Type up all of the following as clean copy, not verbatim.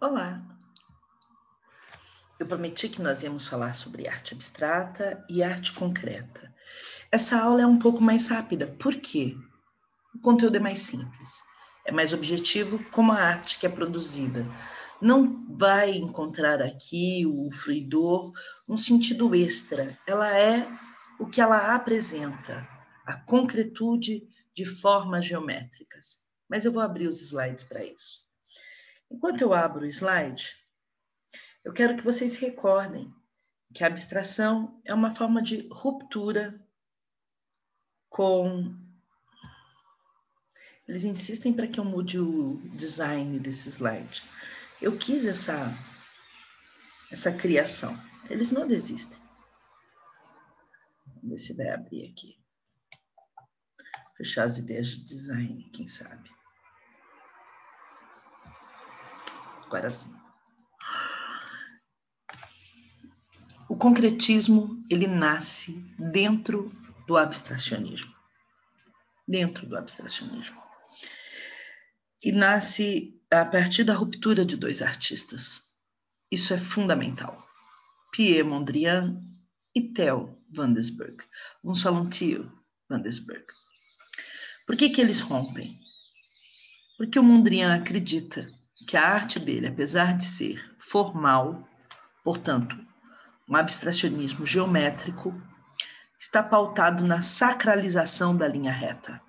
Olá! Eu prometi que nós íamos falar sobre arte abstrata e arte concreta. Essa aula é um pouco mais rápida. Por quê? O conteúdo é mais simples, é mais objetivo como a arte que é produzida. Não vai encontrar aqui o fruidor um sentido extra. Ela é o que ela apresenta, a concretude de formas geométricas. Mas eu vou abrir os slides para isso. Enquanto eu abro o slide, eu quero que vocês se recordem que a abstração é uma forma de ruptura com... Eles insistem para que eu mude o design desse slide. Eu quis essa criação. Eles não desistem. Vamos ver se vai abrir aqui. Fechar as ideias de design, quem sabe. Agora sim. O concretismo, ele nasce dentro do abstracionismo. Dentro do abstracionismo. E nasce a partir da ruptura de dois artistas. Isso é fundamental. Pierre Mondrian e Theo van Doesburg. Alguns falam Theo van Doesburg. Por que eles rompem? Porque o Mondrian acredita que a arte dele, apesar de ser formal, portanto, um abstracionismo geométrico, está pautado na sacralização da linha reta.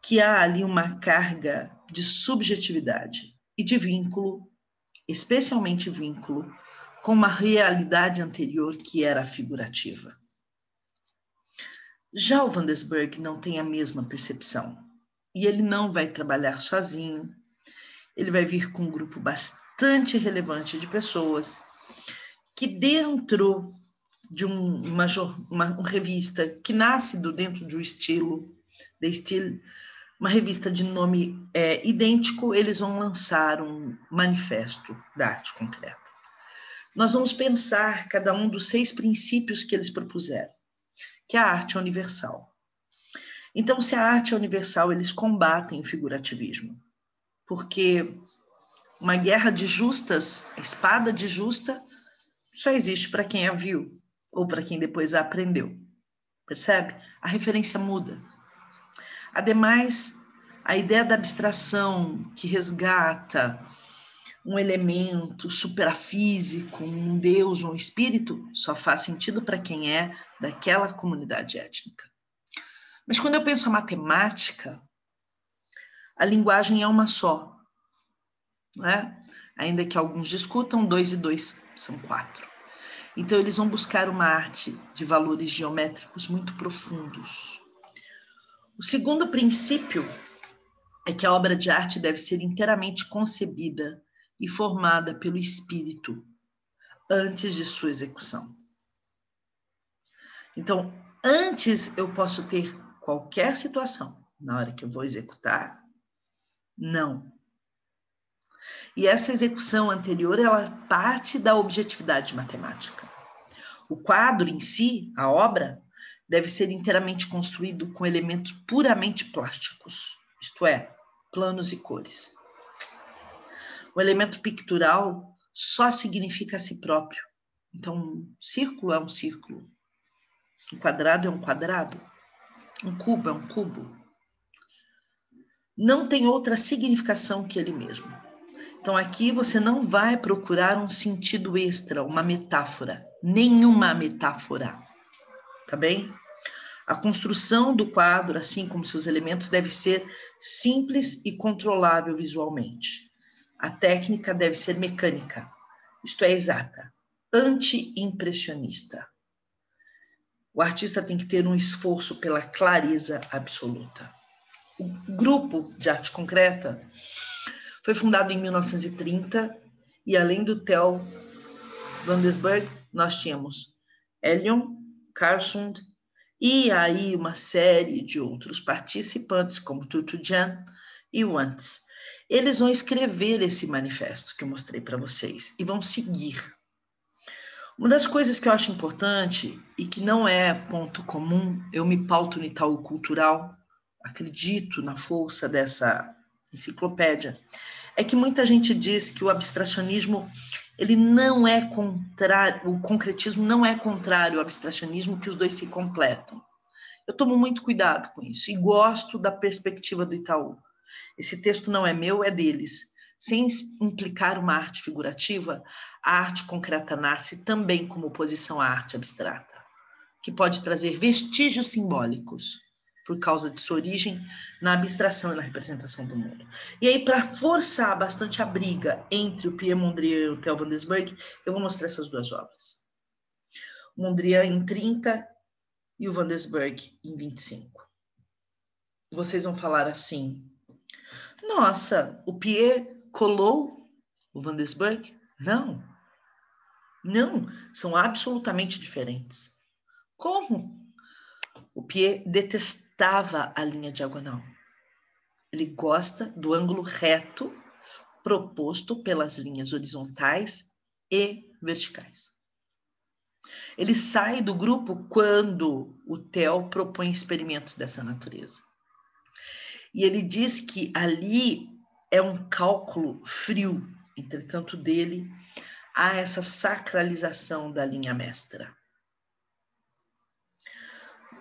Que há ali uma carga de subjetividade e de vínculo, especialmente vínculo, com uma realidade anterior que era figurativa. Já o Van Doesburg não tem a mesma percepção. E ele não vai trabalhar sozinho. Ele vai vir com um grupo bastante relevante de pessoas que dentro de uma revista que nasce dentro de um estilo, The Style, uma revista de nome idêntico, eles vão lançar um manifesto da arte concreta. Nós vamos pensar cada um dos 6 princípios que eles propuseram, que a arte é universal. Então, se a arte é universal, eles combatem o figurativismo, porque uma guerra de justas, a espada de justa, só existe para quem a viu, ou para quem depois a aprendeu. Percebe? A referência muda. Ademais, a ideia da abstração que resgata um elemento suprafísico, um deus, um espírito, só faz sentido para quem é daquela comunidade étnica. Mas quando eu penso a matemática, a linguagem é uma só, não é? Ainda que alguns discutam, 2 e 2 são 4. Então, eles vão buscar uma arte de valores geométricos muito profundos. O segundo princípio é que a obra de arte deve ser inteiramente concebida e formada pelo espírito antes de sua execução. Então, antes eu posso ter qualquer situação, na hora que eu vou executar, não. E essa execução anterior, ela parte da objetividade matemática. O quadro em si, a obra, deve ser inteiramente construído com elementos puramente plásticos, isto é, planos e cores. O elemento pictural só significa a si próprio. Então, um círculo é um círculo. Um quadrado é um quadrado. Um cubo é um cubo. Não tem outra significação que ele mesmo. Então, aqui você não vai procurar um sentido extra, uma metáfora. Nenhuma metáfora. Tá bem? A construção do quadro, assim como seus elementos, deve ser simples e controlável visualmente. A técnica deve ser mecânica, isto é, exata, anti-impressionista. O artista tem que ter um esforço pela clareza absoluta. O grupo de arte concreta foi fundado em 1930 e, além do Theo van Doesburg, nós tínhamos Elion, Carsund e aí uma série de outros participantes, como Tutu Jan e Wantz. Eles vão escrever esse manifesto que eu mostrei para vocês e vão seguir. Uma das coisas que eu acho importante e que não é ponto comum, eu me pauto no Itaú Cultural, acredito na força dessa enciclopédia, É que muita gente diz que o abstracionismo, ele não é contrário, o concretismo não é contrário ao abstracionismo, que os dois se completam. Eu tomo muito cuidado com isso e gosto da perspectiva do Itaú. Esse texto não é meu, é deles. Sem implicar uma arte figurativa, a arte concreta nasce também como oposição à arte abstrata, que pode trazer vestígios simbólicos por causa de sua origem na abstração e na representação do mundo. E aí, para forçar bastante a briga entre o Pierre Mondrian e o Theo van Doesburg, eu vou mostrar essas duas obras. O Mondrian em 30 e o van Doesburg em 25. Vocês vão falar assim: nossa, o Pierre colou o van Doesburg? Não. Não, são absolutamente diferentes. Como? O Pierre detestava a linha diagonal. Ele gosta do ângulo reto proposto pelas linhas horizontais e verticais. Ele sai do grupo quando o Theo propõe experimentos dessa natureza. E ele diz que ali é um cálculo frio, entretanto dele há essa sacralização da linha mestra.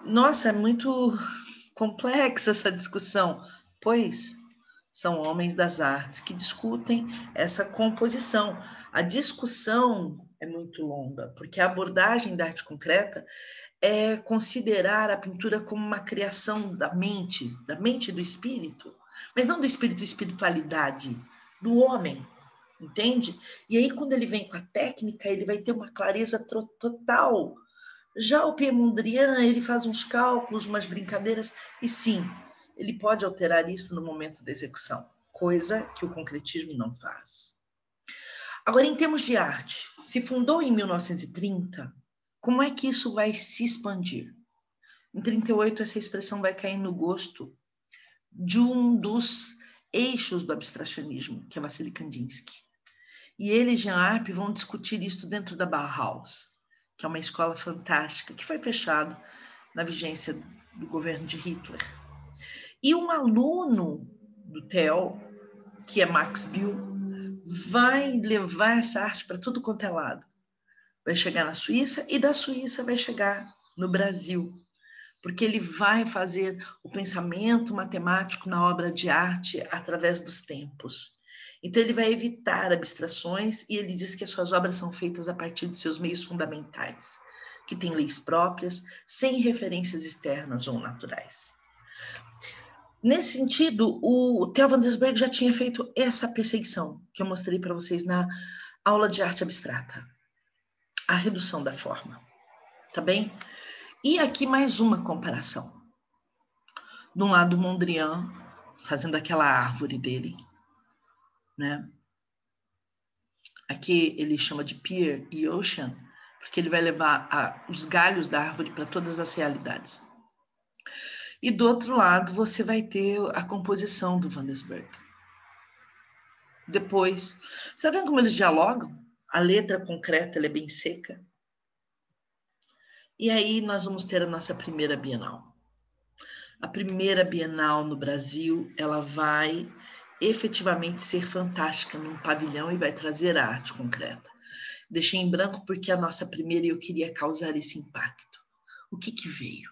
Nossa, é muito complexa essa discussão, pois são homens das artes que discutem essa composição. A discussão é muito longa, porque a abordagem da arte concreta é considerar a pintura como uma criação da mente e do espírito, mas não do espírito e espiritualidade, do homem, entende? E aí, quando ele vem com a técnica, ele vai ter uma clareza total. Já o Pierre Mondrian, ele faz uns cálculos, umas brincadeiras, e sim, ele pode alterar isso no momento da execução, coisa que o concretismo não faz. Agora, em termos de arte, se fundou em 1930, como é que isso vai se expandir? Em 38, essa expressão vai cair no gosto de um dos eixos do abstracionismo, que é Vassily Kandinsky. E ele e Jean Arp vão discutir isso dentro da Bauhaus, que é uma escola fantástica, que foi fechada na vigência do governo de Hitler. E um aluno do Theo, que é Max Bill, vai levar essa arte para tudo quanto é lado. Vai chegar na Suíça e da Suíça vai chegar no Brasil, porque ele vai fazer o pensamento matemático na obra de arte através dos tempos. Então ele vai evitar abstrações e ele diz que as suas obras são feitas a partir de seus meios fundamentais, que têm leis próprias, sem referências externas ou naturais. Nesse sentido, o Theo van Doesburg já tinha feito essa perseguição que eu mostrei para vocês na aula de arte abstrata. A redução da forma, tá bem? E aqui mais uma comparação. De um lado, o Mondrian fazendo aquela árvore dele, né? Aqui ele chama de pier e ocean, porque ele vai levar os galhos da árvore para todas as realidades. E do outro lado, você vai ter a composição do Van Doesburg. Depois, você está vendo como eles dialogam? A letra concreta ela é bem seca. E aí nós vamos ter a nossa primeira Bienal. A primeira Bienal no Brasil, ela vai efetivamente ser fantástica num pavilhão e vai trazer a arte concreta. Deixei em branco porque a nossa primeira eu queria causar esse impacto. O que veio?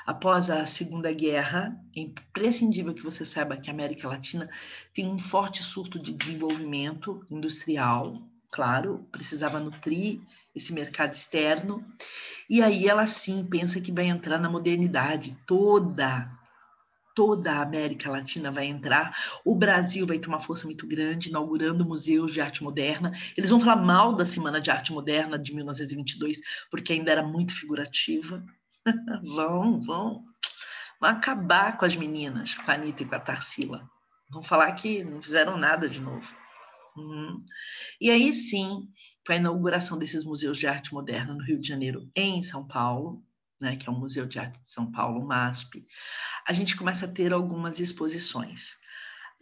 Após a Segunda Guerra, é imprescindível que você saiba que a América Latina tem um forte surto de desenvolvimento industrial, claro, precisava nutrir esse mercado externo, e aí ela sim pensa que vai entrar na modernidade, toda a América Latina vai entrar, o Brasil vai ter uma força muito grande, inaugurando museus de arte moderna. Eles vão falar mal da Semana de Arte Moderna de 1922, porque ainda era muito figurativa. Vão acabar com as meninas, com a Anitta e com a Tarsila. Vão falar que não fizeram nada de novo. E aí sim, com a inauguração desses museus de arte moderna no Rio de Janeiro e em São Paulo, né, que é o Museu de Arte de São Paulo, o MASP, a gente começa a ter algumas exposições.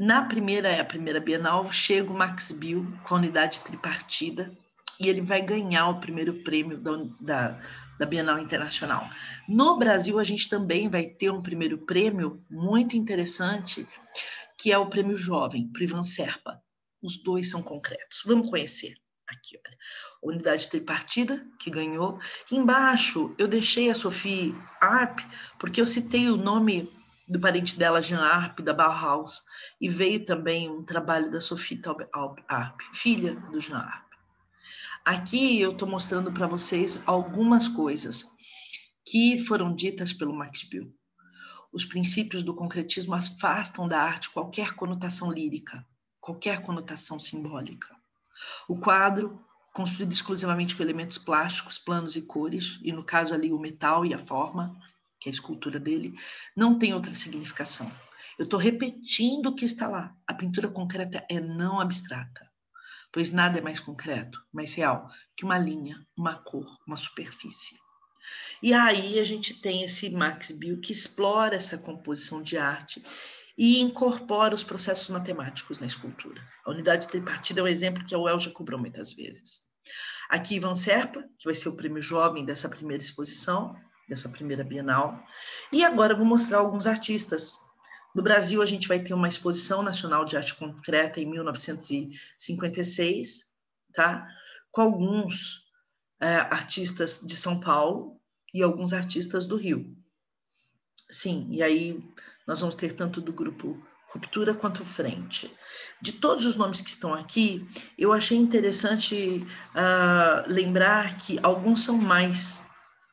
A primeira Bienal, chega o Max Bill com a unidade tripartida e ele vai ganhar o primeiro prêmio da Bienal Internacional. No Brasil, a gente também vai ter um primeiro prêmio muito interessante, que é o Prêmio Jovem, para o Ivan Serpa. Os dois são concretos. Vamos conhecer. Aqui, olha. A unidade tripartida, que ganhou. Embaixo, eu deixei a Sophie Arp, porque eu citei o nome do parente dela, Jean Arp, da Bauhaus, e veio também um trabalho da Sophie Arp, filha do Jean Arp. Aqui eu estou mostrando para vocês algumas coisas que foram ditas pelo Max Bill. Os princípios do concretismo afastam da arte qualquer conotação lírica, qualquer conotação simbólica. O quadro, construído exclusivamente com elementos plásticos, planos e cores, e no caso ali o metal e a forma, que é a escultura dele, não tem outra significação. Eu estou repetindo o que está lá. A pintura concreta é não abstrata, pois nada é mais concreto, mais real, que uma linha, uma cor, uma superfície. E aí a gente tem esse Max Bill que explora essa composição de arte e incorpora os processos matemáticos na escultura. A unidade tripartida é um exemplo que a UEL já cobrou muitas vezes. Aqui Ivan Serpa, que vai ser o prêmio jovem dessa primeira exposição, dessa primeira Bienal. E agora eu vou mostrar alguns artistas. No Brasil, a gente vai ter uma exposição nacional de arte concreta em 1956, tá? Com alguns artistas de São Paulo e alguns artistas do Rio. Sim, e aí nós vamos ter tanto do grupo Ruptura quanto Frente. De todos os nomes que estão aqui, eu achei interessante lembrar que alguns são mais,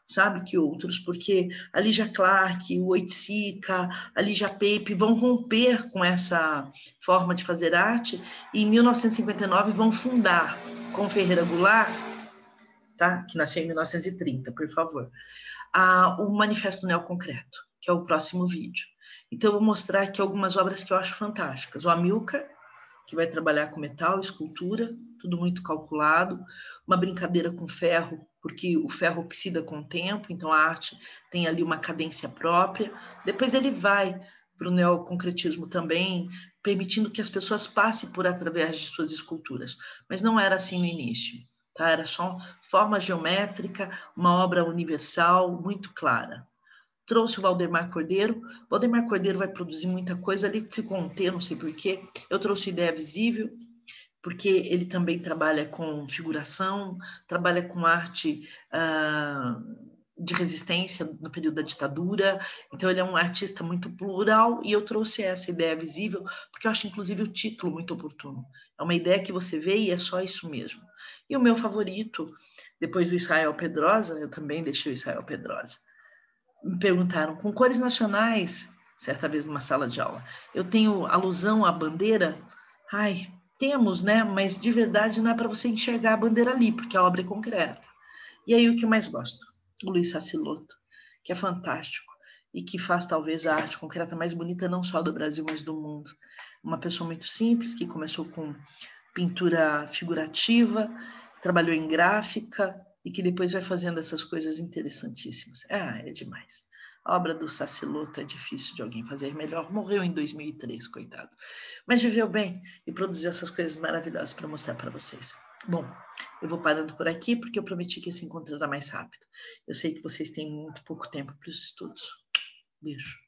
sabe, que outros, porque a Lígia Clark, o Oiticica, a Lígia Pepe vão romper com essa forma de fazer arte e em 1959 vão fundar com Ferreira Goulart, tá? Que nasceu em 1930, por favor, o Manifesto Neoconcreto, que é o próximo vídeo. Então, eu vou mostrar aqui algumas obras que eu acho fantásticas. O Amilcar, que vai trabalhar com metal, escultura, tudo muito calculado. Uma brincadeira com ferro, porque o ferro oxida com o tempo, então a arte tem ali uma cadência própria. Depois ele vai para o neoconcretismo também, permitindo que as pessoas passem por através de suas esculturas. Mas não era assim no início. Tá? Era só forma geométrica, uma obra universal, muito clara. Trouxe o Valdemar Cordeiro. Valdemar Cordeiro vai produzir muita coisa ali, ficou um T, não sei porquê. Eu trouxe Ideia Visível, porque ele também trabalha com figuração, trabalha com arte de resistência no período da ditadura. Então, ele é um artista muito plural e eu trouxe essa Ideia Visível, porque eu acho, inclusive, o título muito oportuno. É uma ideia que você vê e é só isso mesmo. E o meu favorito, depois do Israel Pedrosa, eu também deixei o Israel Pedrosa. Me perguntaram, com cores nacionais, certa vez numa sala de aula, eu tenho alusão à bandeira? Ai, temos, né? Mas de verdade não é para você enxergar a bandeira ali, porque a obra é concreta. E aí o que eu mais gosto? O Luiz Sassilotto, que é fantástico e que faz talvez a arte concreta mais bonita não só do Brasil, mas do mundo. Uma pessoa muito simples, que começou com pintura figurativa, trabalhou em gráfica, e que depois vai fazendo essas coisas interessantíssimas. É demais. A obra do Sassilotto é difícil de alguém fazer melhor. Morreu em 2003, coitado. Mas viveu bem e produziu essas coisas maravilhosas para mostrar para vocês. Bom, eu vou parando por aqui porque eu prometi que esse encontro era mais rápido. Eu sei que vocês têm muito pouco tempo para os estudos. Beijo.